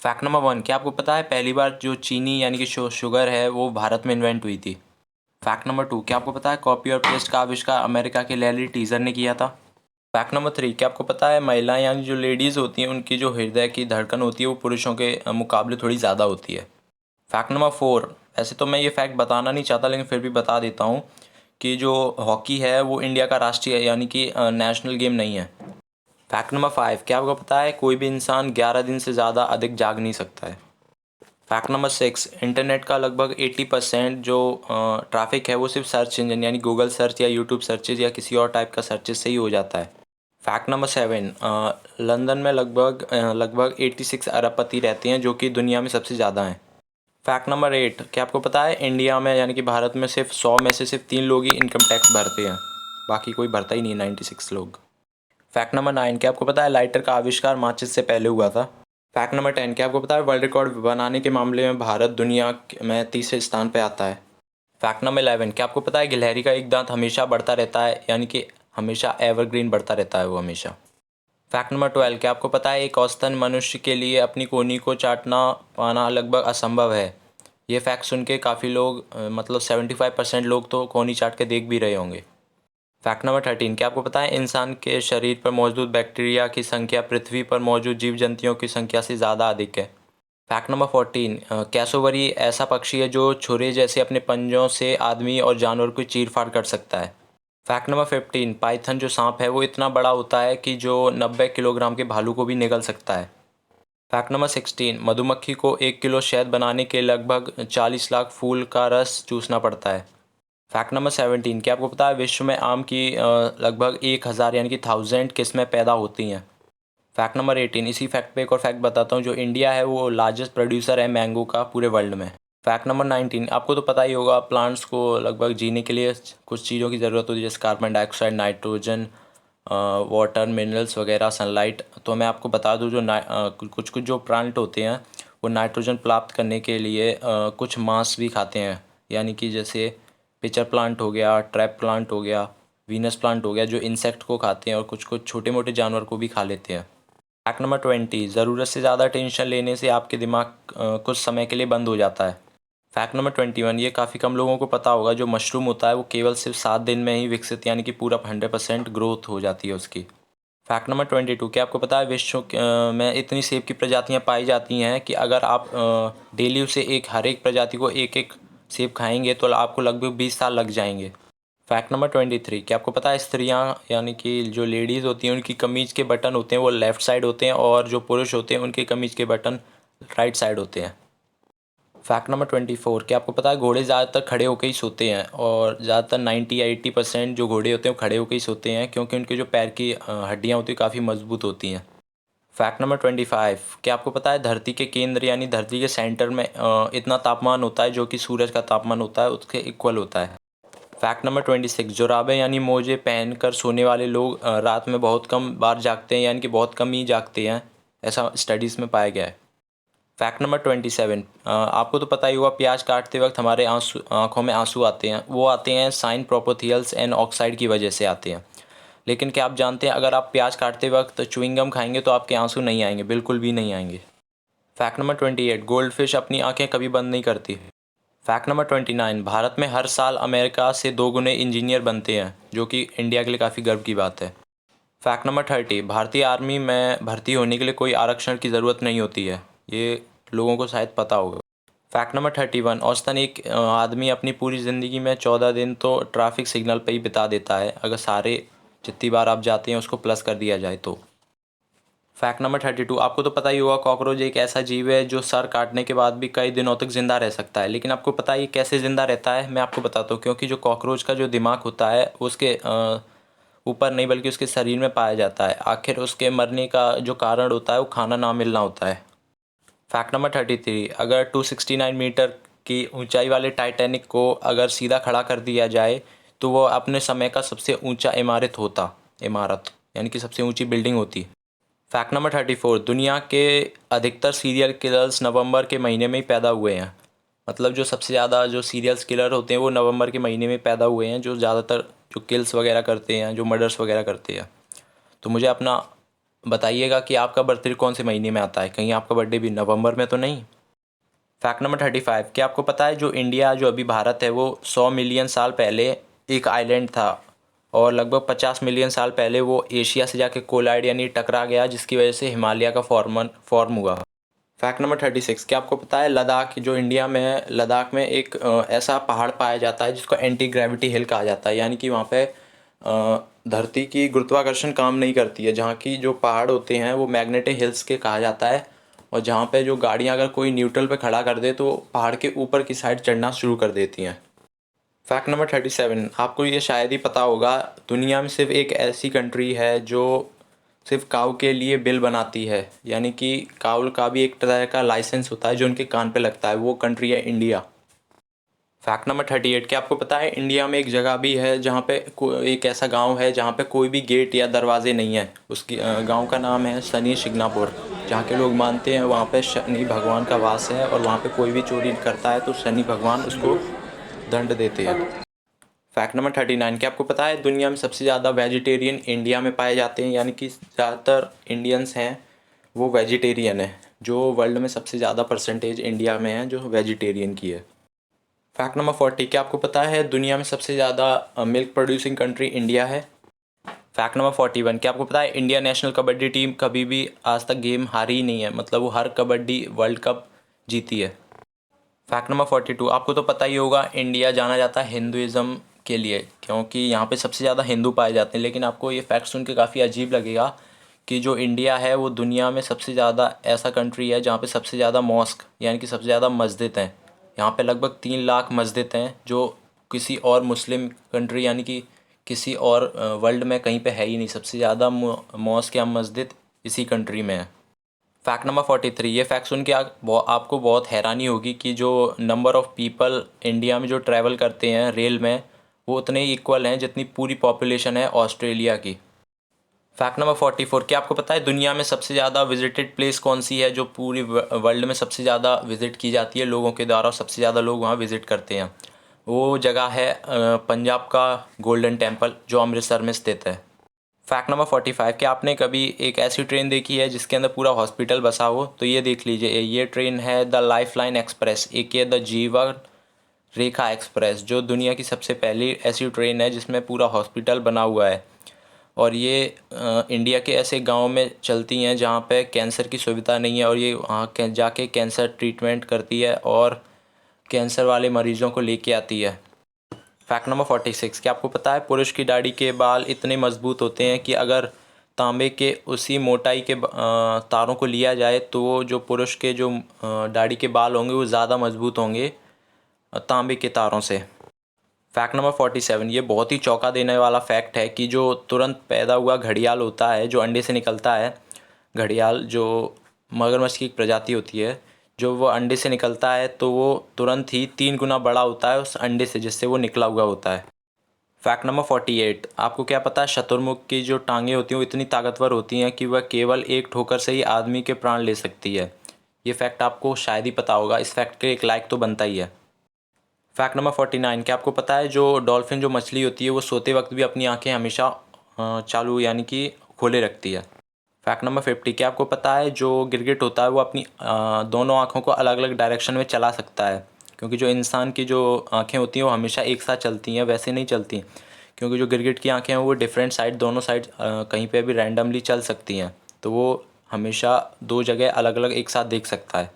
Fact number one, क्या आपको पता है पहली बार जो चीनी यानी कि शुगर है वो भारत में इन्वेंट हुई थी। फैक्ट नंबर टू, क्या आपको पता है कॉपी और पेस्ट का आविष्कार अमेरिका के लैरी टीजर ने किया था। फैक्ट नंबर थ्री, क्या आपको पता है महिलाएं यानी जो लेडीज़ होती हैं उनकी जो हृदय की धड़कन होती है वो पुरुषों के मुकाबले थोड़ी ज़्यादा होती है। फैक्ट नंबर फोर, वैसे तो मैं ये फैक्ट बताना नहीं चाहता लेकिन फिर भी बता देता हूँ कि जो हॉकी है वो इंडिया का राष्ट्रीय यानी कि नेशनल गेम नहीं है। फैक्ट नंबर फाइव, क्या आपको पता है कोई भी इंसान 11 दिन से ज़्यादा अधिक जाग नहीं सकता है। फैक्ट नंबर सिक्स, इंटरनेट का लगभग 80% जो ट्रैफिक है वो सिर्फ सर्च इंजन यानी गूगल सर्च या यूट्यूब सर्चेज या किसी और टाइप का सर्चेज से ही हो जाता है। फैक्ट नंबर सेवन, लंदन में लगभग 86 अरबपति रहते हैं जो कि दुनिया में सबसे ज़्यादा हैं। फैक्ट नंबर एट, क्या आपको पता है इंडिया में यानी कि भारत में सिर्फ 100 में से सिर्फ 3 लोग ही इनकम टैक्स भरते हैं, बाकी कोई भरता ही नहीं, 96 लोग। फैक्ट नंबर नाइन, क्या आपको पता है लाइटर का आविष्कार माचिस से पहले हुआ था। फैक्ट नंबर 10, क्या आपको पता है वर्ल्ड रिकॉर्ड बनाने के मामले में भारत दुनिया में तीसरे स्थान पर आता है। फैक्ट नंबर 11, क्या आपको पता है गिलहरी का एक दांत हमेशा बढ़ता रहता है यानी कि हमेशा एवरग्रीन बढ़ता रहता है वो हमेशा। फैक्ट नंबर 12, क्या आपको पता है एक औसतन मनुष्य के लिए अपनी कोहनी को चाटना पाना लगभग असंभव है। ये फैक्ट सुन के काफ़ी लोग मतलब 75% लोग तो कोहनी चाट के देख भी रहे होंगे। फैक्ट नंबर 13, क्या आपको पता है इंसान के शरीर पर मौजूद बैक्टीरिया की संख्या पृथ्वी पर मौजूद जीव जंतुओं की संख्या से ज़्यादा अधिक है। फैक्ट नंबर 14, कैसोवरी ऐसा पक्षी है जो छुरे जैसे अपने पंजों से आदमी और जानवर को चीर फाड़ कर सकता है। फैक्ट नंबर 15, पाइथन जो सांप है वो इतना बड़ा होता है कि जो 90 किलोग्राम के भालू को भी निगल सकता है। फैक्ट नंबर 16, मधुमक्खी को 1 किलो शहद बनाने के लगभग 40 लाख फूल का रस चूसना पड़ता है। फैक्ट नंबर 17, क्या आपको पता है विश्व में आम की लगभग 1000 यानी कि 1000 किस्में पैदा होती हैं। फैक्ट नंबर 18, इसी फैक्ट पे एक और फैक्ट बताता हूँ, जो इंडिया है वो लार्जेस्ट प्रोड्यूसर है मैंगो का पूरे वर्ल्ड में। फैक्ट नंबर 19, आपको तो पता ही होगा प्लांट्स को लगभग जीने के लिए कुछ चीज़ों की ज़रूरत होती है जैसे carbon dioxide, nitrogen, water, minerals वगैरह, सनलाइट। तो मैं आपको बता दूं जो कुछ कुछ जो प्लांट होते हैं वो नाइट्रोजन प्राप्त करने के लिए कुछ मांस भी खाते हैं, यानी कि जैसे पिचर प्लांट हो गया, ट्रैप प्लांट हो गया, वीनस प्लांट हो गया, जो इंसेक्ट को खाते हैं और कुछ कुछ छोटे मोटे जानवर को भी खा लेते हैं। फैक्ट नंबर 20, ज़रूरत से ज़्यादा टेंशन लेने से आपके दिमाग कुछ समय के लिए बंद हो जाता है। फैक्ट नंबर 21, ये काफ़ी कम लोगों को पता होगा, जो मशरूम होता है वो केवल सिर्फ 7 दिन में ही विकसित यानी कि पूरा 100% ग्रोथ हो जाती है उसकी। फैक्ट नंबर 22, क्या आपको पता है विश्व में इतनी सेब की प्रजातियां पाई जाती हैं कि अगर आप डेली उसे हर एक प्रजाति को एक एक सेब खाएंगे तो आपको लगभग 20 साल लग जाएंगे। फैक्ट नंबर 23, क्या आपको पता है स्त्रियां यानी कि जो लेडीज़ होती हैं उनकी कमीज़ के बटन होते हैं वो लेफ़्ट साइड होते हैं और जो पुरुष होते हैं उनके कमीज़ के बटन राइट साइड होते हैं। फैक्ट नंबर 24, क्या आपको पता है घोड़े ज़्यादातर खड़े होकर ही सोते हैं और ज़्यादातर 90 या 80% जो घोड़े होते हैं वो खड़े होकर ही सोते हैं क्योंकि उनके जो पैर की हड्डियाँ होती हैं काफ़ी मजबूत होती हैं। फैक्ट नंबर 25, क्या आपको पता है धरती के केंद्र यानी धरती के सेंटर में इतना तापमान होता है जो कि सूरज का तापमान होता है उसके इक्वल होता है। फैक्ट नंबर 26, जुराबे यानी मोजे पहनकर सोने वाले लोग रात में बहुत कम बार जागते हैं यानी कि बहुत कम ही जागते हैं, ऐसा स्टडीज़ में पाया गया है। फैक्ट नंबर 27, आपको तो पता ही होगा प्याज काटते वक्त हमारे आँखों में आंसू आते हैं, वो आते हैं साइन प्रोपोथियल्स एंड ऑक्साइड की वजह से आते हैं। लेकिन क्या आप जानते हैं अगर आप प्याज काटते वक्त च्युइंगम खाएंगे तो आपके आंसू नहीं आएंगे, बिल्कुल भी नहीं आएंगे। फैक्ट नंबर 28, गोल्ड फिश अपनी आंखें कभी बंद नहीं करती। फैक्ट नंबर 29, भारत में हर साल अमेरिका से 2 गुने इंजीनियर बनते हैं जो कि इंडिया के लिए काफ़ी गर्व की बात है। फैक्ट नंबर 30, भारतीय आर्मी में भर्ती होने के लिए कोई आरक्षण की ज़रूरत नहीं होती है, ये लोगों को शायद पता होगा। फैक्ट नंबर 31, औसतन एक आदमी अपनी पूरी ज़िंदगी में 14 दिन तो ट्रैफिक सिग्नल पर ही बिता देता है, अगर सारे जितनी बार आप जाते हैं उसको प्लस कर दिया जाए तो। फैक्ट नंबर 32, आपको तो पता ही होगा कॉकरोच एक ऐसा जीव है जो सर काटने के बाद भी कई दिनों तक ज़िंदा रह सकता है, लेकिन आपको पता है ये कैसे ज़िंदा रहता है, मैं आपको बताता हूँ। क्योंकि जो कॉकरोच का जो दिमाग होता है उसके ऊपर नहीं बल्कि उसके शरीर में पाया जाता है। आखिर उसके मरने का जो कारण होता है वो खाना ना मिलना होता है। फैक्ट नंबर 33, अगर 269 मीटर की ऊंचाई वाले टाइटैनिक को अगर सीधा खड़ा कर दिया जाए तो वो अपने समय का सबसे ऊंचा इमारत यानी कि सबसे ऊंची बिल्डिंग होती। फैक्ट नंबर 34, दुनिया के अधिकतर सीरियल किलर्स नवंबर के महीने में ही पैदा हुए हैं। मतलब जो सबसे ज़्यादा जो सीरियल किलर होते हैं वो नवंबर के महीने में पैदा हुए हैं, जो ज़्यादातर जो किल्स वगैरह करते हैं, जो मर्डर्स वगैरह करते हैं। तो मुझे अपना बताइएगा कि आपका बर्थडे कौन से महीने में आता है, कहीं आपका बर्थडे भी नवंबर में तो नहीं। फैक्ट नंबर 35, क्या आपको पता है जो इंडिया जो अभी भारत है वो 100 मिलियन साल पहले एक आइलैंड था और लगभग 50 मिलियन साल पहले वो एशिया से जाके कोलाइड यानी टकरा गया, जिसकी वजह से हिमालय का फॉर्म हुआ। फैक्ट नंबर 36, क्या आपको पता है लद्दाख जो इंडिया में है, लद्दाख में एक ऐसा पहाड़ पाया जाता है जिसको एंटी ग्रेविटी हिल कहा जाता है, यानी कि वहाँ पे धरती की गुरुत्वाकर्षण काम नहीं करती है। जहाँ की जो पहाड़ होते हैं वो मैग्नेटिक हिल्स के कहा जाता है, और जहाँ पे जो गाड़ियाँ अगर कोई न्यूट्रल पे खड़ा कर दे तो पहाड़ के ऊपर की साइड चढ़ना शुरू कर देती हैं। फैक्ट नंबर 37, आपको ये शायद ही पता होगा, दुनिया में सिर्फ एक ऐसी कंट्री है जो सिर्फ काऊ के लिए बिल बनाती है, यानी कि काऊ का भी एक तरह का लाइसेंस होता है जो उनके कान पे लगता है, वो कंट्री है इंडिया। फैक्ट नंबर 38, क्या आपको पता है इंडिया में एक जगह भी है जहाँ पे एक ऐसा गांव है जहाँ पे कोई भी गेट या दरवाजे नहीं है, उसकी गांव का नाम है शनि शिंगणापुर। जहाँ के लोग मानते हैं वहाँ पे शनि भगवान का वास है, और वहाँ पे कोई भी चोरी करता है तो शनि भगवान उसको दंड देते हैं। फैक्ट नंबर 39, क्या आपको पता है दुनिया में सबसे ज़्यादा वेजिटेरियन इंडिया में पाए जाते हैं, यानी कि ज़्यादातर इंडियंस हैं वो वेजिटेरियन है, जो वर्ल्ड में सबसे ज़्यादा परसेंटेज इंडिया में है जो वेजिटेरियन की है। फैक्ट नंबर 40, क्या आपको पता है दुनिया में सबसे ज़्यादा मिल्क प्रोड्यूसिंग कंट्री इंडिया है। फैक्ट नंबर 41, क्या आपको पता है इंडिया नेशनल कबड्डी टीम कभी भी आज तक गेम हारी ही नहीं है, मतलब वो हर कबड्डी वर्ल्ड कप जीती है। फैक्ट नंबर 42, आपको तो पता ही होगा इंडिया जाना जाता है हिंदुज़म के लिए, क्योंकि यहाँ पे सबसे ज़्यादा हिंदू पाए जाते हैं। लेकिन आपको ये फैक्ट सुन के काफ़ी अजीब लगेगा कि जो इंडिया है वो दुनिया में सबसे ज़्यादा ऐसा कंट्री है जहाँ पे सबसे ज़्यादा मॉस्क यानी कि सबसे ज़्यादा मस्जिद हैं। यहाँ पे लगभग 3 लाख मस्जिद हैं, जो किसी और मुस्लिम कंट्री यानी कि किसी और वर्ल्ड में कहीं पे है ही नहीं। सबसे ज़्यादा मॉस्क या मस्जिद इसी कंट्री में है। फैक्ट नंबर 43, ये फैक्ट सुन के आपको बहुत हैरानी होगी कि जो नंबर ऑफ़ पीपल इंडिया में जो ट्रैवल करते हैं रेल में, वो उतने ही इक्वल हैं जितनी पूरी पॉपुलेशन है ऑस्ट्रेलिया की। फैक्ट नंबर 44, क्या आपको पता है दुनिया में सबसे ज़्यादा विजिटेड प्लेस कौन सी है, जो पूरी वर्ल्ड में सबसे ज़्यादा विज़िट की जाती है लोगों के द्वारा और सबसे ज़्यादा लोग वहाँ विज़िट करते हैं? वो जगह है पंजाब का गोल्डन टेम्पल जो अमृतसर में स्थित है। फैक्ट नंबर 45, क्या आपने कभी एक ऐसी ट्रेन देखी है जिसके अंदर पूरा हॉस्पिटल बसा हो? तो ये देख लीजिए, ये ट्रेन है द लाइफलाइन एक्सप्रेस, एक ये द जीवन रेखा एक्सप्रेस, जो दुनिया की सबसे पहली ऐसी ट्रेन है जिसमें पूरा हॉस्पिटल बना हुआ है। और ये इंडिया के ऐसे गांव में चलती हैं जहाँ पे कैंसर की सुविधा नहीं है, और ये वहाँ जाके कैंसर ट्रीटमेंट करती है और कैंसर वाले मरीज़ों को लेके आती है। फैक्ट नंबर 46, क्या आपको पता है पुरुष की दाढ़ी के बाल इतने मज़बूत होते हैं कि अगर तांबे के उसी मोटाई के तारों को लिया जाए तो वो जो पुरुष के जो दाढ़ी के बाल होंगे वो ज़्यादा मज़बूत होंगे तांबे के तारों से। फैक्ट नंबर 47, ये बहुत ही चौंका देने वाला फैक्ट है कि जो तुरंत पैदा हुआ घड़ियाल होता है जो अंडे से निकलता है, घड़ियाल जो मगरमच्छ की एक प्रजाति होती है, जो वो अंडे से निकलता है तो वो तुरंत ही 3 गुना बड़ा होता है उस अंडे से जिससे वो निकला हुआ होता है। फैक्ट नंबर 48, आपको क्या पता है शतुरमुर्ग की जो टांगें होती हैं वो इतनी ताकतवर होती हैं कि वह केवल एक ठोकर से ही आदमी के प्राण ले सकती है? ये फैक्ट आपको शायद ही पता होगा, इस फैक्ट के एक लाइक तो बनता ही है। फैक्ट नंबर 49, क्या आपको पता है जो डॉल्फिन जो मछली होती है वो सोते वक्त भी अपनी आंखें हमेशा चालू यानी कि खोले रखती है? फैक्ट नंबर 50, क्या आपको पता है जो गिरगिट होता है वो अपनी दोनों आँखों को अलग अलग डायरेक्शन में चला सकता है? क्योंकि जो इंसान की जो आँखें होती हैं वो हमेशा एक साथ चलती हैं, वैसे नहीं चलती, क्योंकि जो गिरगिट की आँखें हैं वो डिफरेंट साइड दोनों साइड कहीं पे भी रैंडमली चल सकती हैं, तो वो हमेशा दो जगह अलग अलग एक साथ देख सकता है।